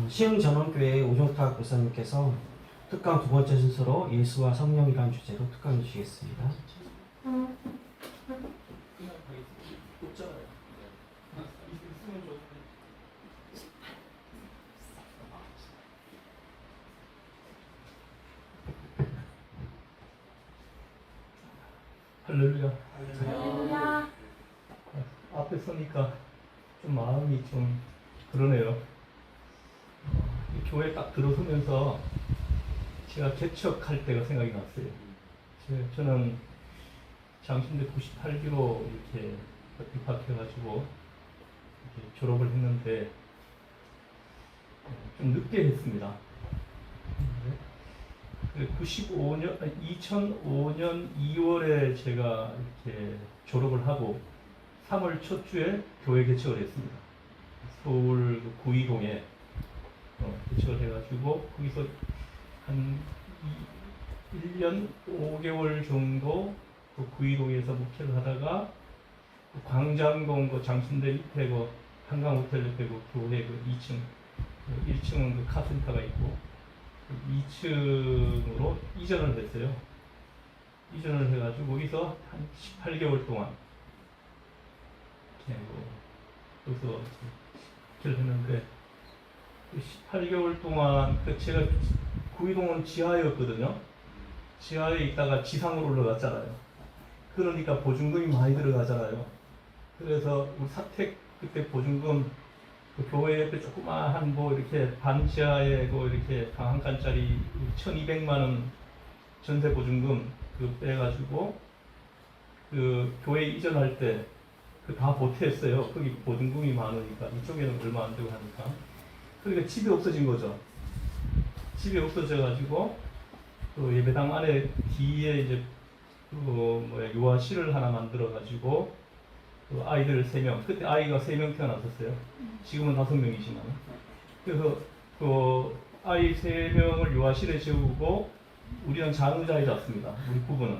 시흥전원교회 오종탁 목사님께서 특강 두 번째 순서로 예수와 성령이라는 주제로 특강해 주시겠습니다. 할렐루야. 할렐루야. 앞에 서니까 좀 마음이 좀 그러네요. 이 교회 딱 들어서면서 제가 개척할 때가 생각이 났어요. 저는 장신대 98기로 이렇게 입학해가지고 이렇게 졸업을 했는데 좀 늦게 했습니다. 2005년 2월에 제가 이렇게 졸업을 하고 3월 첫 주에 교회 개척을 했습니다. 서울 구이동에 개척을 해가지고 거기서 한 1년 5개월 정도 그 구이동에서 목회를 하다가 그 광장동 그 장신대 밑에 그 한강 호텔 옆에 그 교회 그 2층, 1층은 그 카센터가 있고 2층으로 이전을 했어요. 이전을 해가지고 거기서 한 18개월 동안 거기서 목회를 했는데 18개월 동안 제가 구이동은 지하였거든요. 지하에 있다가 지상으로 올라갔잖아요. 그러니까 보증금이 많이 들어가잖아요. 그래서 우리 사택 그때 보증금 그 교회 옆에 조그마한 뭐 이렇게 반지하에 그 이렇게 방 한 칸짜리 1,200만 원 전세 보증금 그 빼가지고 그 교회 이전할 때 그 다 보태했어요. 거기 보증금이 많으니까 이쪽에는 얼마 안 되고 하니까. 그러니까 집이 없어진 거죠. 집이 없어져가지고 그 예배당 안에 뒤에 이제 그 유아실을 하나 만들어가지고 그 아이들 3명, 그때 아이가 3명 태어났었어요. 지금은 5명이지만. 그래서 그 아이 3명을 유아실에 재우고 우리는 장의자에 잤습니다. 우리 부부는.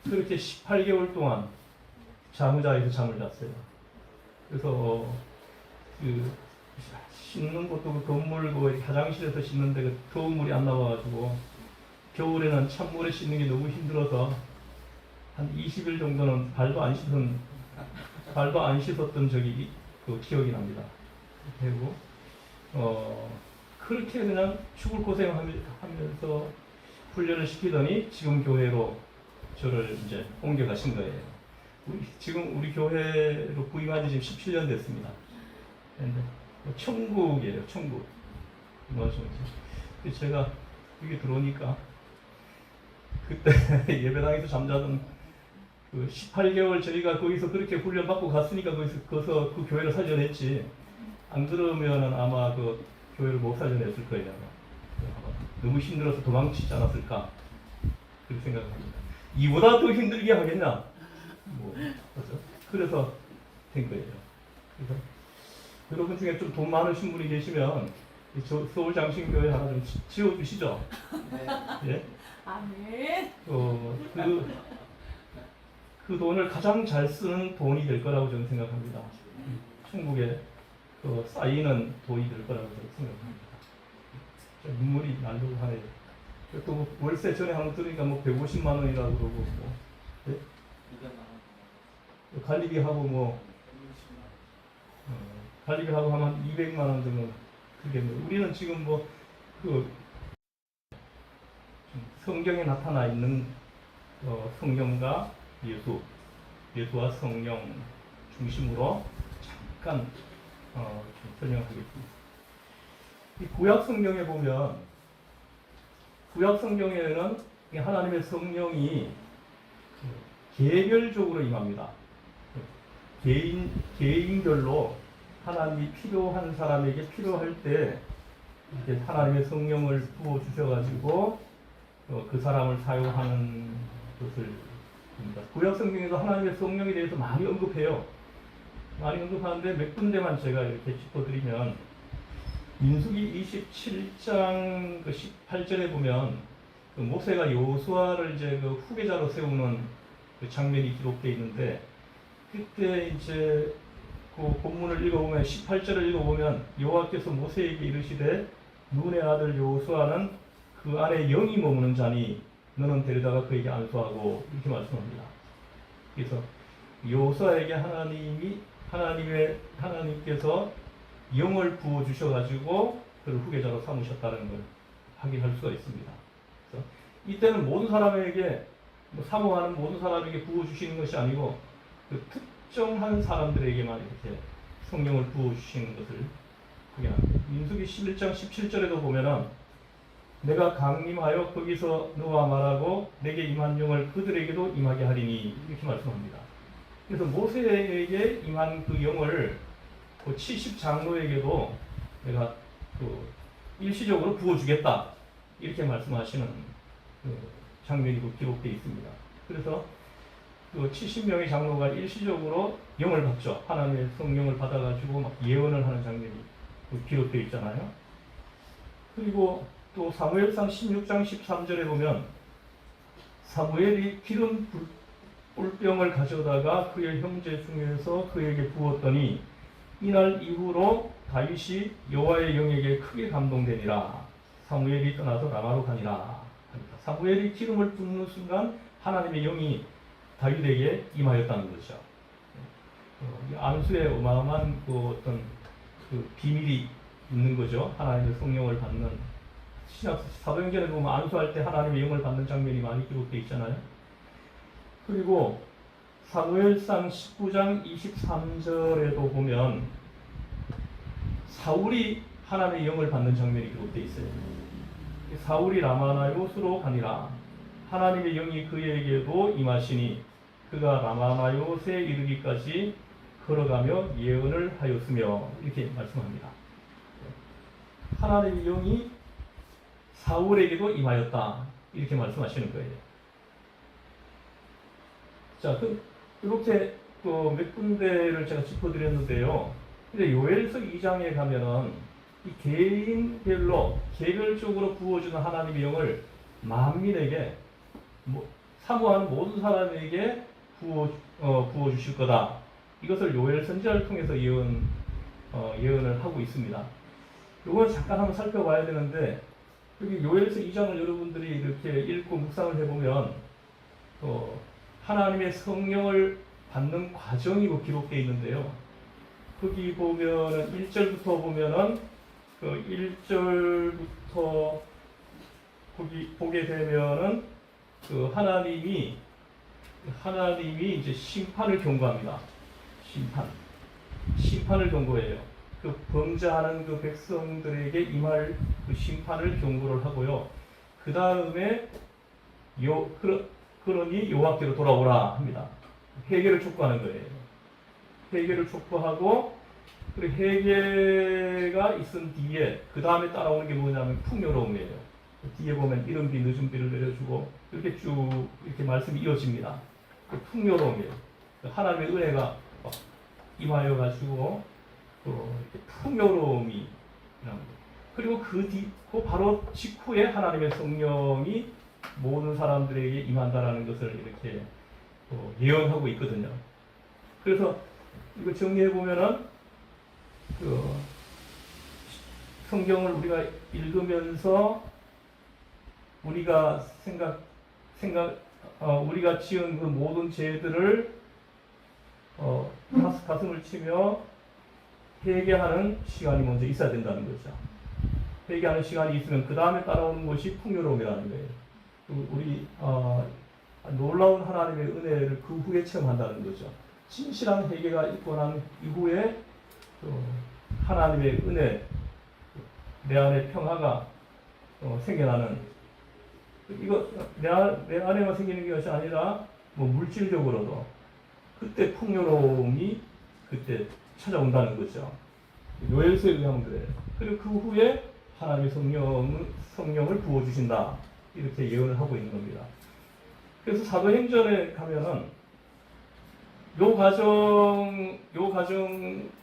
그렇게 18개월 동안 장의자에서 잠을 잤어요. 그래서 그 씻는 것도 그 건물 그 화장실에서 씻는데 그 더운 물이 안 나와가지고 겨울에는 찬물에 씻는 게 너무 힘들어서 한 20일 정도는 발도 안 씻었던 적이 그 기억이 납니다. 그리고 그렇게 그냥 죽을 고생하면서 훈련을 시키더니 지금 교회로 저를 이제 옮겨가신 거예요. 지금 우리 교회로 부임한 지 지금 17년 됐습니다. 근데 천국이에요, 천국. 맞죠? 제가 여기 들어오니까 그때 예배당에서 잠자던 그 18개월 저희가 거기서 그렇게 훈련받고 갔으니까 거기서 그 교회를 살려냈지. 안 그러면은 아마 그 교회를 못 살려냈을 거예요. 너무 힘들어서 도망치지 않았을까 그렇게 생각합니다. 이보다 더 힘들게 하겠냐? 그렇죠? 그래서 된 거예요. 그래서 여러분 중에 좀 돈 많으신 분이 계시면 서울 장신교회 하나 좀 지어주시죠. 네. 예? 아멘. 그 돈을 가장 잘 쓰는 돈이 될 거라고 저는 생각합니다. 천국에 그 쌓이는 돈이 될 거라고 저는 생각합니다. 눈물이 나려고 하네요. 또 월세 전에 한번 들으니까 뭐 150만 원이라고 그러고 뭐 네? 관리비하고 관리비하고 하면 200만 원 정도 들겠네요. 우리는 지금 그 성경에 나타나 있는 성령과 예수와 성령 중심으로 잠깐 좀 설명하겠습니다. 이 구약 성경에 보면 구약 성경에는 하나님의 성령이 개별적으로 임합니다. 개인별로 하나님이 필요한 사람에게 필요할 때 이렇게 하나님의 성령을 부어 주셔가지고 그 사람을 사용하는 것을 봅니다. 구약 성경에도 하나님의 성령에 대해서 많이 언급해요. 많이 언급하는데 몇 군데만 제가 이렇게 짚어드리면 민수기 27장 그 18절에 보면 그 모세가 여호수아를 이제 그 후계자로 세우는 그 장면이 기록되어 있는데 그때 이제 그 본문을 읽어보면 18절을 읽어보면 여호와께서 모세에게 이르시되 눈의 아들 여호수아는 그 안에 영이 머무는 자니 너는 데려다가 그에게 안수하고 이렇게 말씀합니다. 그래서 여호수아에게 하나님께서 영을 부어 주셔가지고 그를 후계자로 삼으셨다는 걸 확인할 수가 있습니다. 그래서 이때는 모든 사람에게 사모하는 모든 사람에게 부어 주시는 것이 아니고 그 특정한 사람들에게만 이렇게 성령을 부어 주시는 것을 확인합니다. 민수기 11장 17절에도 보면은 내가 강림하여 거기서 너와 말하고 내게 임한 영을 그들에게도 임하게 하리니 이렇게 말씀합니다. 그래서 모세에게 임한 그 영을 그 70장로에게도 내가 그 일시적으로 부어주겠다 이렇게 말씀하시는 그 장면이 기록되어 있습니다. 그래서 그 70명의 장로가 일시적으로 영을 받죠. 하나님의 성령을 받아가지고 막 예언을 하는 장면이 기록되어 있잖아요. 그리고 또 사무엘상 16장 13절에 보면 사무엘이 기름 뿔병을 가져다가 그의 형제 중에서 그에게 부었더니 이날 이후로 다윗이 여호와의 영에게 크게 감동되니라. 사무엘이 떠나서 라마로 가니라 합니다. 사무엘이 기름을 붓는 순간 하나님의 영이 다윗에게 임하였다는 것이죠. 안수에 어마어마한 그 어떤 그 비밀이 있는 거죠. 하나님의 성령을 받는 신약 사도행전에 보면 안수할 때 하나님의 영을 받는 장면이 많이 기록되어 있잖아요. 그리고 사무엘상 19장 23절에도 보면 사울이 하나님의 영을 받는 장면이 기록되어 있어요. 사울이 라마나요스로 가니라. 하나님의 영이 그에게도 임하시니 그가 라마나요스에 이르기까지 걸어가며 예언을 하였으며 이렇게 말씀합니다. 하나님의 영이 사울에게도 임하였다 이렇게 말씀하시는 거예요. 자, 이렇게 몇 군데를 제가 짚어드렸는데요. 근데 요엘서 2장에 가면은 이 개인별로 개별적으로 부어주는 하나님의 영을 만민에게 사모하는 모든 사람에게 부어 주실 거다. 이것을 요엘 선지자를 통해서 예언을 하고 있습니다. 이건 잠깐 한번 살펴봐야 되는데 여기 요엘서 2장을 여러분들이 이렇게 읽고 묵상을 해보면 하나님의 성령을 받는 과정이 기록되어 있는데요. 거기 보면은 1절부터 보면은 그 1절부터 거기 보게 되면은 그 하나님이 이제 심판을 경고합니다. 심판을 경고해요. 그 범죄하는 그 백성들에게 임할 그 심판을 경고를 하고요. 그 다음에 그러니 여호와께로 돌아오라 합니다. 회개를 촉구하는 거예요. 회개를 촉구하고 그리고 회개가 있은 뒤에 그 다음에 따라오는 게 뭐냐면 풍요로움이에요. 뒤에 보면 이른 비 늦은 비를 내려주고 이렇게 쭉 이렇게 말씀이 이어집니다. 그 풍요로움이에요. 하나님의 은혜가 임하여 가지고 이렇게 풍요로움이 그리고 그 바로 직후에 하나님의 성령이 모든 사람들에게 임한다라는 것을 이렇게 예언하고 있거든요. 그래서 이거 정리해 보면은 성경을 우리가 읽으면서 우리가 우리가 지은 그 모든 죄들을 가슴을 치며 회개하는 시간이 먼저 있어야 된다는 거죠. 회개하는 시간이 있으면 그 다음에 따라오는 것이 풍요로움이라는 거예요. 우리 놀라운 하나님의 은혜를 그 후에 체험한다는 거죠. 진실한 회개가 있고 난 이후에 하나님의 은혜, 내 안에 평화가 생겨나는 이거 내 안에만 생기는 것이 아니라 물질적으로도 그때 풍요로움이 그때 찾아온다는 거죠. 요엘서에 의하면 그래요. 그리고 그 후에 하나님의 성령을 부어주신다 이렇게 예언을 하고 있는 겁니다. 그래서 사도행전에 가면은 요 과정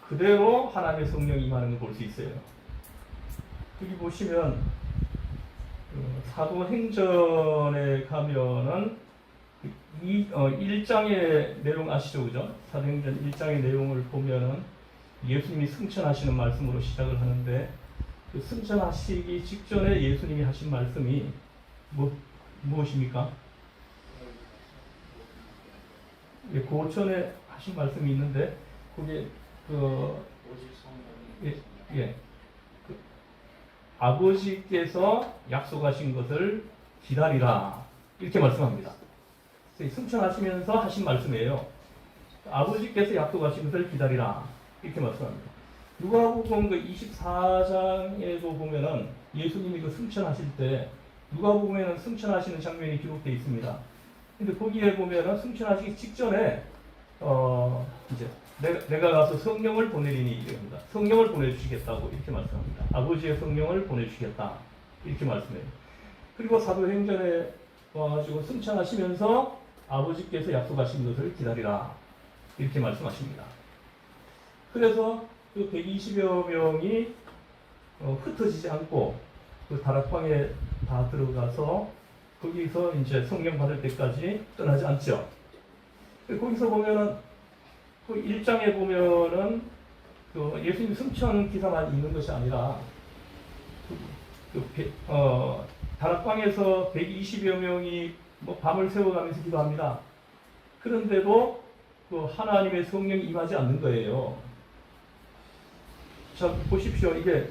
그대로 하나님의 성령이 임하는 걸 볼 수 있어요. 여기 보시면 사도행전에 가면은 1장의 내용 아시죠? 그죠? 사도행전 1장의 내용을 보면은 예수님이 승천하시는 말씀으로 시작을 하는데 그 승천하시기 직전에 예수님이 하신 말씀이 무엇입니까? 예, 고전에 하신 말씀이 있는데 그게 그 아버지께서 약속하신 것을 기다리라 이렇게 말씀합니다. 승천하시면서 하신 말씀이에요. 아버지께서 약속하신 것을 기다리라 이렇게 말씀합니다. 누가복음 그 24장에도 보면은 예수님이 그 승천하실 때 누가복음에는 승천하시는 장면이 기록되어 있습니다. 근데 거기에 보면은 승천하시기 직전에 이제 내가 가서 성령을 보내리니 이럽니다. 성령을 보내주시겠다고 이렇게 말씀합니다. 아버지의 성령을 보내주시겠다 이렇게 말씀해요. 그리고 사도행전에 와가지고 승천하시면서 아버지께서 약속하신 것을 기다리라 이렇게 말씀하십니다. 그래서 그 120여 명이 흩어지지 않고 그 다락방에 다 들어가서 거기서 이제 성령 받을 때까지 떠나지 않죠. 거기서 보면은 그 1장에 보면은 그 예수님 승천 기사만 있는 것이 아니라 다락방에서 120여 명이 뭐 밤을 새워가면서 기도합니다. 그런데도 그 하나님의 성령이 임하지 않는 거예요. 자, 보십시오. 이게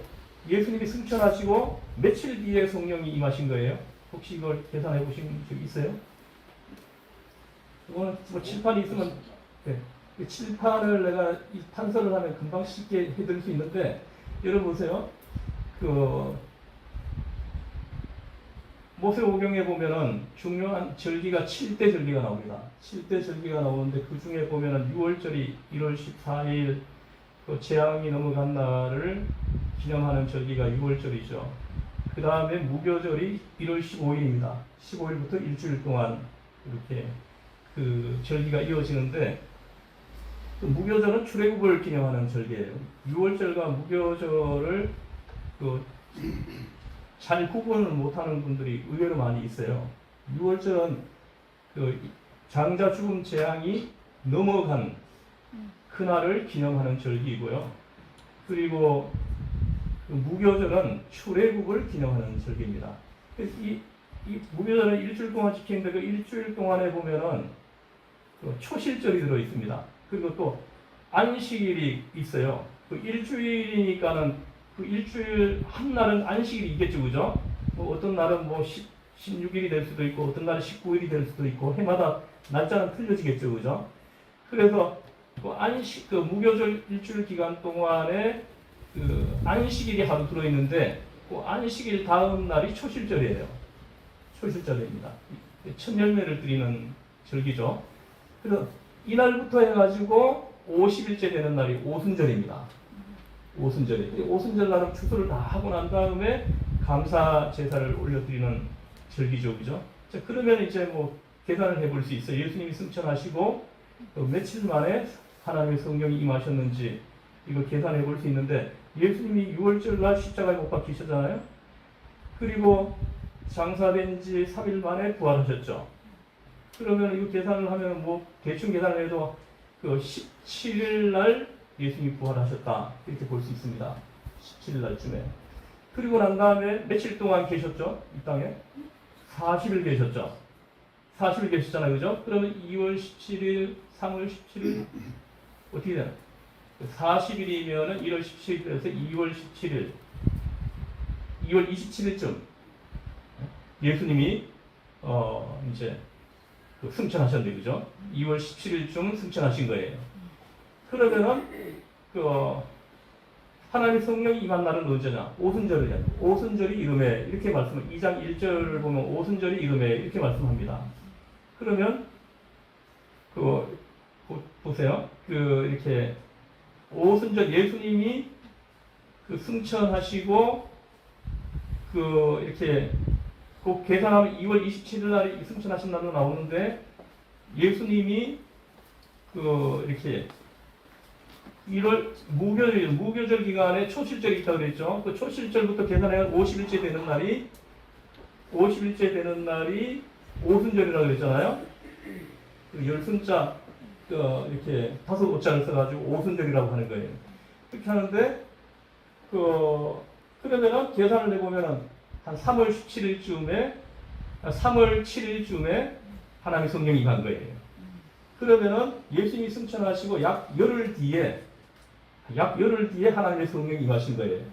예수님이 승천하시고 며칠 뒤에 성령이 임하신 거예요. 혹시 이걸 계산해 보신 적 있어요? 이거는 뭐 칠판이 있으면, 네. 칠판을 내가 이 판서를 하면 금방 쉽게 해드릴 수 있는데, 여러분 보세요. 그 모세오경에 보면은 중요한 절기가 7대 절기가 나옵니다. 7대 절기가 나오는데 그 중에 보면은 6월절이 1월 14일 그 재앙이 넘어간 날을 기념하는 절기가 6월절이죠. 그 다음에 무교절이 1월 15일입니다. 15일부터 일주일 동안 이렇게 그 절기가 이어지는데 그 무교절은 출애굽을 기념하는 절기예요. 6월절과 무교절을 잘 구분을 못하는 분들이 의외로 많이 있어요. 6월절은 그 장자 죽음 재앙이 넘어간 그날을 기념하는 절기이고요. 그리고 그 무교절은 출애굽을 기념하는 절기입니다. 이 무교절은 일주일 동안 지키는데 그 일주일 동안에 보면은 그 초실절이 들어 있습니다. 그리고 또 안식일이 있어요. 그 일주일이니까는 그 일주일 한 날은 안식일이 있겠죠, 그죠? 뭐 어떤 날은 뭐 16일이 될 수도 있고 어떤 날은 19일이 될 수도 있고 해마다 날짜는 틀려지겠죠, 그죠? 그래서 그 무교절 일주일 기간 동안에 그 안식일이 하루 들어 있는데 그 안식일 다음 날이 초실절이에요. 초실절입니다. 첫 열매를 드리는 절기죠. 그래서 이날부터 해가지고 50일째 되는 날이 오순절입니다. 오순절이. 오순절 날은 추수를 다 하고 난 다음에 감사 제사를 올려드리는 절기죠, 그죠? 자, 그러면 이제 뭐 계산을 해볼 수 있어요. 예수님이 승천하시고 며칠 만에 하나님의 성령이 임하셨는지 이거 계산해 볼 수 있는데 예수님이 6월절 날 십자가에 못 박히셨잖아요. 그리고 장사된 지 3일 만에 부활하셨죠. 그러면 이거 계산을 하면 뭐 대충 계산을 해도 그 17일 날 예수님이 부활하셨다 이렇게 볼 수 있습니다. 17일 날쯤에. 그리고 난 다음에 며칠 동안 계셨죠? 이 땅에 40일 계셨죠. 40일 계셨잖아요, 그죠? 그러면 2월 17일, 3월 17일 어떻게 되나? 40일이면은 1월 17일에서 2월 17일, 2월 27일쯤 예수님이 이제 승천하셨는데, 그죠? 2월 17일쯤 승천하신 거예요. 그러면은 하나님의 성령이 임한 날은 언제냐? 오순절이냐? 오순절이 이름에 이렇게 말씀을 2장 1절을 보면 오순절이 이름에 이렇게 말씀합니다. 그러면 보세요. 이렇게 오순절 예수님이 승천하시고 이렇게 계산하면 2월 27일 날이 승천하신 날로 나오는데 예수님이 이렇게 1월 무교절 기간에 초실절이 있다고 그랬죠. 그 초실절부터 계산해 50일째 되는 날이 오순절이라고 그랬잖아요. 그 열순자 이렇게 5 오자를 써가지고 오순절이라고 하는 거예요. 그렇게 하는데 그러면은 계산을 해보면은 한 3월 7일쯤에 하나님의 성령이 임한 거예요. 그러면은 예수님이 승천하시고 약 열흘 뒤에 하나님의 성령이 임하신 거예요.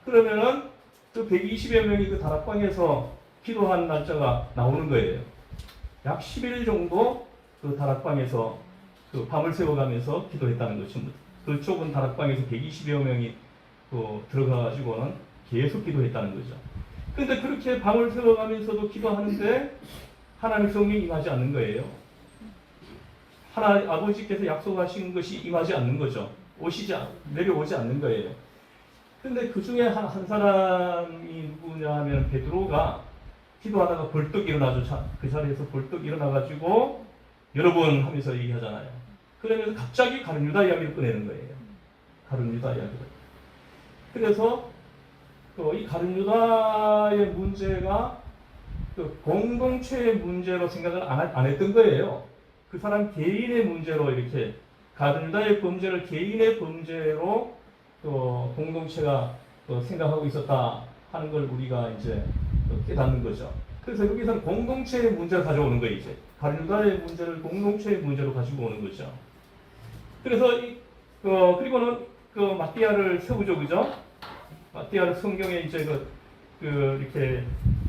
그러면은 그 120여 명이 그 다락방에서 기도한 날짜가 나오는 거예요. 약 10일 정도 그 다락방에서 그 밤을 새워가면서 기도했다는 거죠. 그 좁은 다락방에서 120여 명이 들어가가지고는 계속 기도했다는 거죠. 그런데 그렇게 밤을 새워가면서도 기도하는데 하나님 성령이 임하지 않는 거예요. 아버지께서 약속하신 것이 임하지 않는 거죠. 내려오지 않는 거예요. 근데 그 중에 한 사람이 누구냐 하면 베드로가 기도하다가 벌떡 일어나죠. 그 자리에서 벌떡 일어나가지고 여러분 하면서 얘기하잖아요. 그러면서 갑자기 가룟 유다 이야기를 꺼내는 거예요. 가룟 유다 이야기를. 그래서 이 가룟 유다의 문제가 공동체의 문제로 생각을 안 했던 거예요. 그 사람 개인의 문제로 이렇게 가룟 유다의 범죄를 개인의 범죄로 공동체가 생각하고 있었다 하는 걸 우리가 이제 깨닫는 거죠. 그래서 여기서는 공동체의 문제를 가져오는 거예요. 이제 가룟 유다의 문제를 공동체의 문제로 가지고 오는 거죠. 그래서 그리고는 마띠아를 세우죠, 그죠? 마띠아를 성경에 이제 이렇게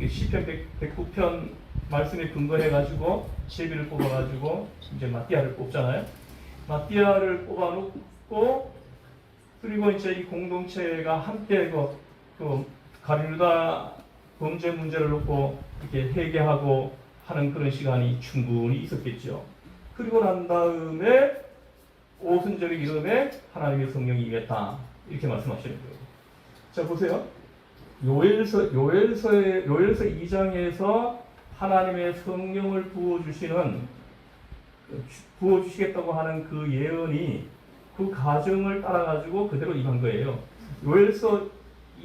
시편 109편 말씀에 근거해가지고 제비를 뽑아가지고 이제 마띠아를 뽑잖아요. 마띠아를 뽑아놓고 그리고 이제 이 공동체가 함께 가룟 유다 범죄 문제를 놓고 이렇게 회개하고 하는 그런 시간이 충분히 있었겠죠. 그리고 난 다음에 오순절의 이름에 하나님의 성령이 임했다 이렇게 말씀하시는 거예요. 자 보세요. 요엘서 2장에서 하나님의 성령을 부어주시겠다고 하는 그 예언이 그 과정을 따라가지고 그대로 임한 거예요. 요엘서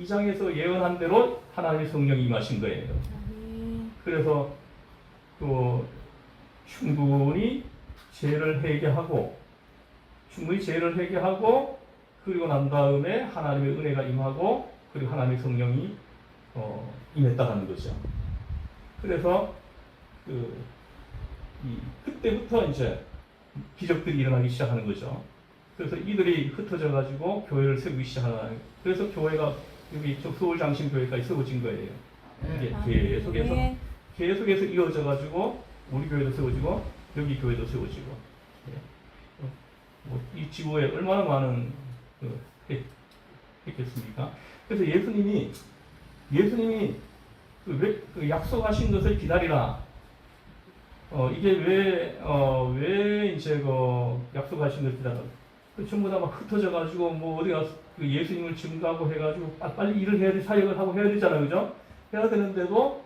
2장에서 예언한 대로 하나님의 성령이 임하신 거예요. 그래서 충분히 죄를 회개하고 그리고 난 다음에 하나님의 은혜가 임하고 그리고 하나님의 성령이 임했다는 거죠. 그래서 그때부터 이제 기적들이 일어나기 시작하는 거죠. 그래서 이들이 흩어져 가지고 교회를 세우기 시작하는. 그래서 교회가 여기 서울 장신교회까지 세워진 거예요. 이게 계속해서 이어져 가지고 우리 교회도 세워지고 여기 교회도 세워지고. 이 지구에 얼마나 많은 했겠습니까? 그래서 예수님이 그 약속하신 것을 기다리라. 이게 왜 이제 약속하신 것을 기다리라. 전부 다 막 흩어져 가지고 어디 가서 예수님을 증거하고 해가지고 빨리 일을 해야 돼, 사역을 하고 해야 되잖아요, 그죠? 해야 되는데도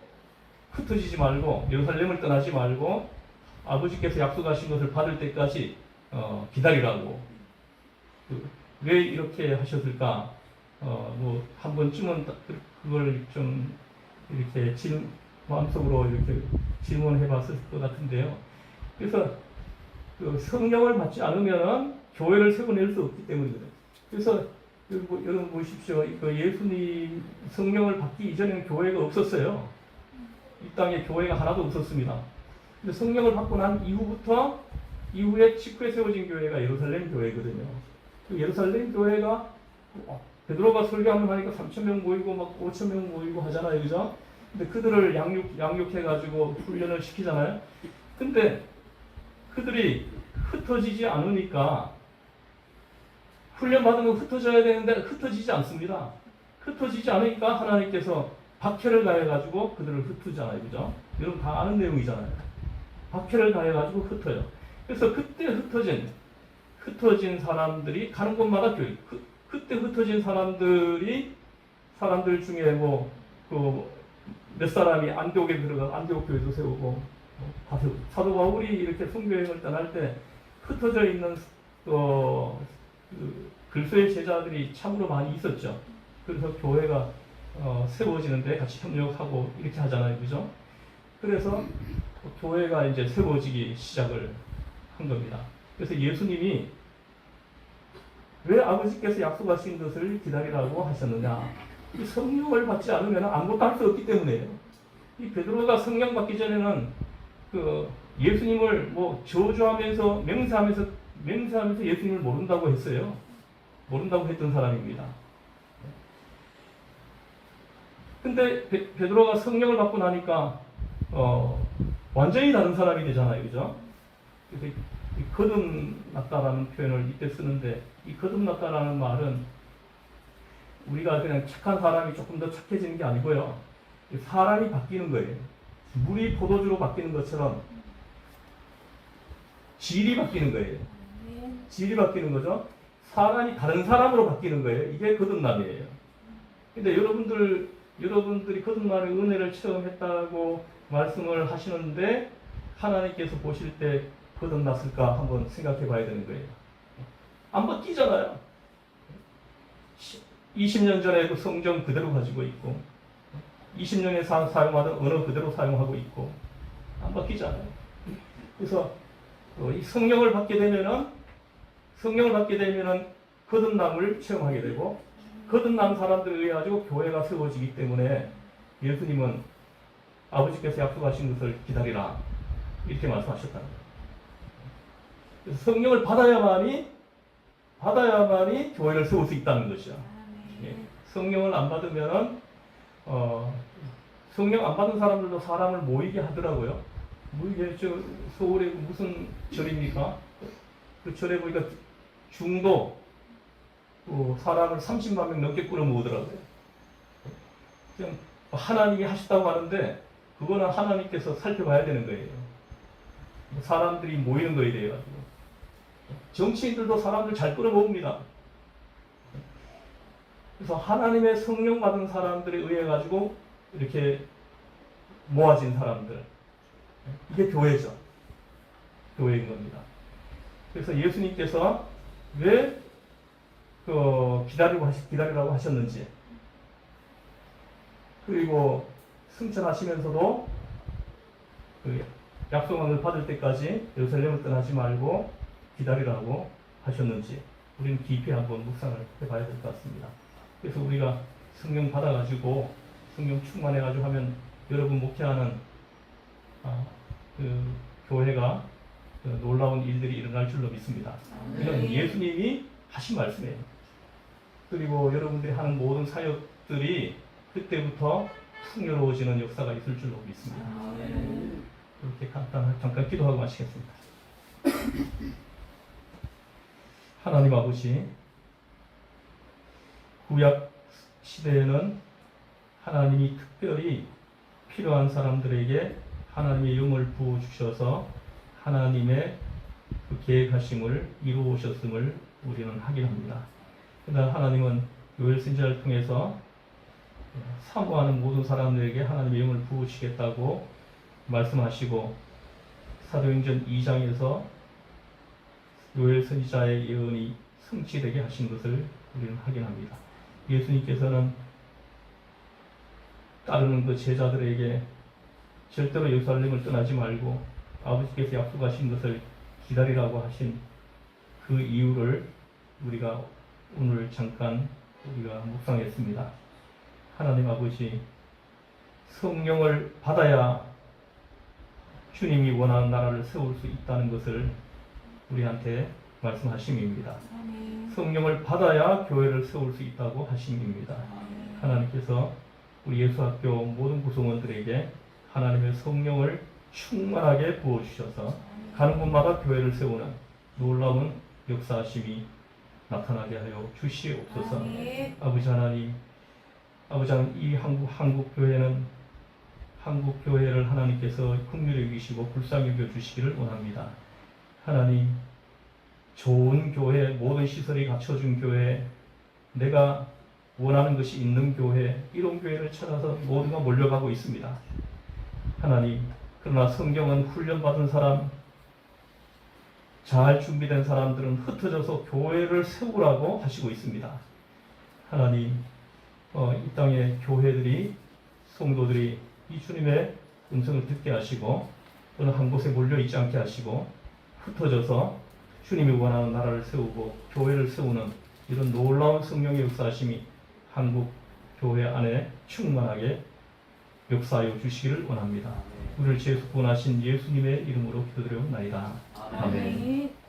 흩어지지 말고 예루살렘을 떠나지 말고 아버지께서 약속하신 것을 받을 때까지 기다리라고. 왜 이렇게 하셨을까? 한 번쯤은 그걸 좀 이렇게 마음속으로 이렇게 질문해 봤을 것 같은데요. 그래서 성령을 받지 않으면 교회를 세워낼 수 없기 때문이거든요. 그래서 여러분 보십시오. 예수님 성령을 받기 이전에는 교회가 없었어요. 이 땅에 교회가 하나도 없었습니다. 근데 성령을 받고 난 이후에 직후에 세워진 교회가 예루살렘 교회거든요. 그 예루살렘 교회가 베드로가 설교하면 하니까 3,000명 모이고 막 5,000명 모이고 하잖아요, 그죠? 근데 그들을 양육해가지고 훈련을 시키잖아요. 근데 그들이 흩어지지 않으니까 훈련 받은 거 흩어져야 되는데 흩어지지 않습니다. 흩어지지 않으니까 하나님께서 박해를 가해가지고 그들을 흩으잖아요, 그죠? 여러분 다 아는 내용이잖아요. 박해를 가해가지고 흩어요. 그래서 그때 흩어진 사람들이 가는 곳마다 교회. 그때 흩어진 사람들 중에 몇 사람이 안디옥에 들어가 안디옥 교회도 세우고 사도 바울이 이렇게 선교행을 떠날 때 흩어져 있는 글소의 제자들이 참으로 많이 있었죠. 그래서 교회가 세워지는데 같이 협력하고 이렇게 하잖아요, 그죠? 그래서 교회가 이제 세워지기 시작을 한 겁니다. 그래서 예수님이 왜 아버지께서 약속하신 것을 기다리라고 하셨느냐? 이 성령을 받지 않으면 아무것도 할 수 없기 때문에요. 이 베드로가 성령 받기 전에는 그 예수님을 뭐 저주하면서 맹세하면서 예수님을 모른다고 했어요. 모른다고 했던 사람입니다. 근데 베드로가 성령을 받고 나니까 완전히 다른 사람이 되잖아요, 그죠? 그래서 이 거듭났다라는 표현을 이때 쓰는데, 이 거듭났다라는 말은 우리가 그냥 착한 사람이 조금 더 착해지는 게 아니고요, 사람이 바뀌는 거예요. 물이 포도주로 바뀌는 것처럼 질이 바뀌는 거예요. 질이 바뀌는 거죠. 사람이 다른 사람으로 바뀌는 거예요. 이게 거듭남이에요. 근데 여러분들이 거듭남의 은혜를 체험했다고 말씀을 하시는데, 하나님께서 보실 때 거듭났을까 한번 생각해 봐야 되는 거예요. 안 바뀌잖아요. 20년 전에 그 성경 그대로 가지고 있고, 20년에 사용하던 언어 그대로 사용하고 있고, 안 바뀌잖아요. 그래서 이 성령을 받게 되면은 거듭남을 체험하게 되고, 거듭난 사람들에 의해 가지고 교회가 세워지기 때문에 예수님은 아버지께서 약속하신 것을 기다리라 이렇게 말씀하셨다는 거예요. 그래서 성령을 받아야만이 교회를 세울 수 있다는 것이죠. 예. 성령을 안 받으면은 성령 안 받은 사람들도 사람을 모이게 하더라고요. 모이게 서울에 무슨 절입니까? 그 절에 보니까 중도 사람을 30만 명 넘게 끌어 모으더라고요. 그냥 하나님이 하셨다고 하는데 그거는 하나님께서 살펴봐야 되는 거예요. 사람들이 모이는 거에 대해 가지고. 정치인들도 사람들 잘 끌어 모읍니다. 그래서 하나님의 성령 받은 사람들에 의해 가지고 이렇게 모아진 사람들, 이게 교회죠. 교회인 겁니다. 그래서 예수님께서 왜 기다리라고 하셨는지, 그리고 승천하시면서도 그 약속을 받을 때까지 예루살렘을 떠나지 말고 기다리라고 하셨는지 우리는 깊이 한번 묵상을 해봐야 될 것 같습니다. 그래서 우리가 성령 받아가지고 성령 충만해가지고 하면 여러분 목회하는 그 교회가 놀라운 일들이 일어날 줄로 믿습니다. 이건 예수님이 하신 말씀이에요. 그리고 여러분들이 하는 모든 사역들이 그때부터 풍요로워지는 역사가 있을 줄로 믿습니다. 이렇게 잠깐 기도하고 마치겠습니다. 하나님 아버지, 구약 시대에는 하나님이 특별히 필요한 사람들에게 하나님의 영을 부어주셔서 하나님의 그 계획하심을 이루오셨음을 우리는 확인합니다. 그러나 하나님은 요엘 선지자를 통해서 사모하는 모든 사람들에게 하나님의 영을 부으시겠다고 말씀하시고, 사도행전 2장에서 요엘 선지자의 예언이 성취되게 하신 것을 우리는 확인합니다. 예수님께서는 따르는 그 제자들에게 절대로 예루살렘을 떠나지 말고 아버지께서 약속하신 것을 기다리라고 하신 그 이유를 우리가 오늘 잠깐 우리가 묵상했습니다. 하나님 아버지, 성령을 받아야 주님이 원하는 나라를 세울 수 있다는 것을 우리한테 말씀하심입니다. 성령을 받아야 교회를 세울 수 있다고 하심입니다. 하나님께서 우리 예수학교 모든 구성원들에게 하나님의 성령을 충만하게 부어주셔서 가는 곳마다 교회를 세우는 놀라운 역사하심이 나타나게 하여 주시옵소서. 아버지 하나님, 이 한국 교회를 하나님께서 긍휼히 여기시고 불쌍히 여겨 주시기를 원합니다. 하나님, 좋은 교회, 모든 시설이 갖춰준 교회, 내가 원하는 것이 있는 교회, 이런 교회를 찾아서 모두가 몰려가고 있습니다. 하나님, 그러나 성경은 훈련받은 사람, 잘 준비된 사람들은 흩어져서 교회를 세우라고 하시고 있습니다. 하나님, 이 땅의 교회들이, 성도들이 이 주님의 음성을 듣게 하시고 어느 한 곳에 몰려 있지 않게 하시고 흩어져서 주님이 원하는 나라를 세우고 교회를 세우는 이런 놀라운 성령의 역사하심이 한국 교회 안에 충만하게 역사하여 주시기를 원합니다. 우리를 죄에서 구원하신 예수님의 이름으로 기도드려옵나이다. 아멘. 아멘.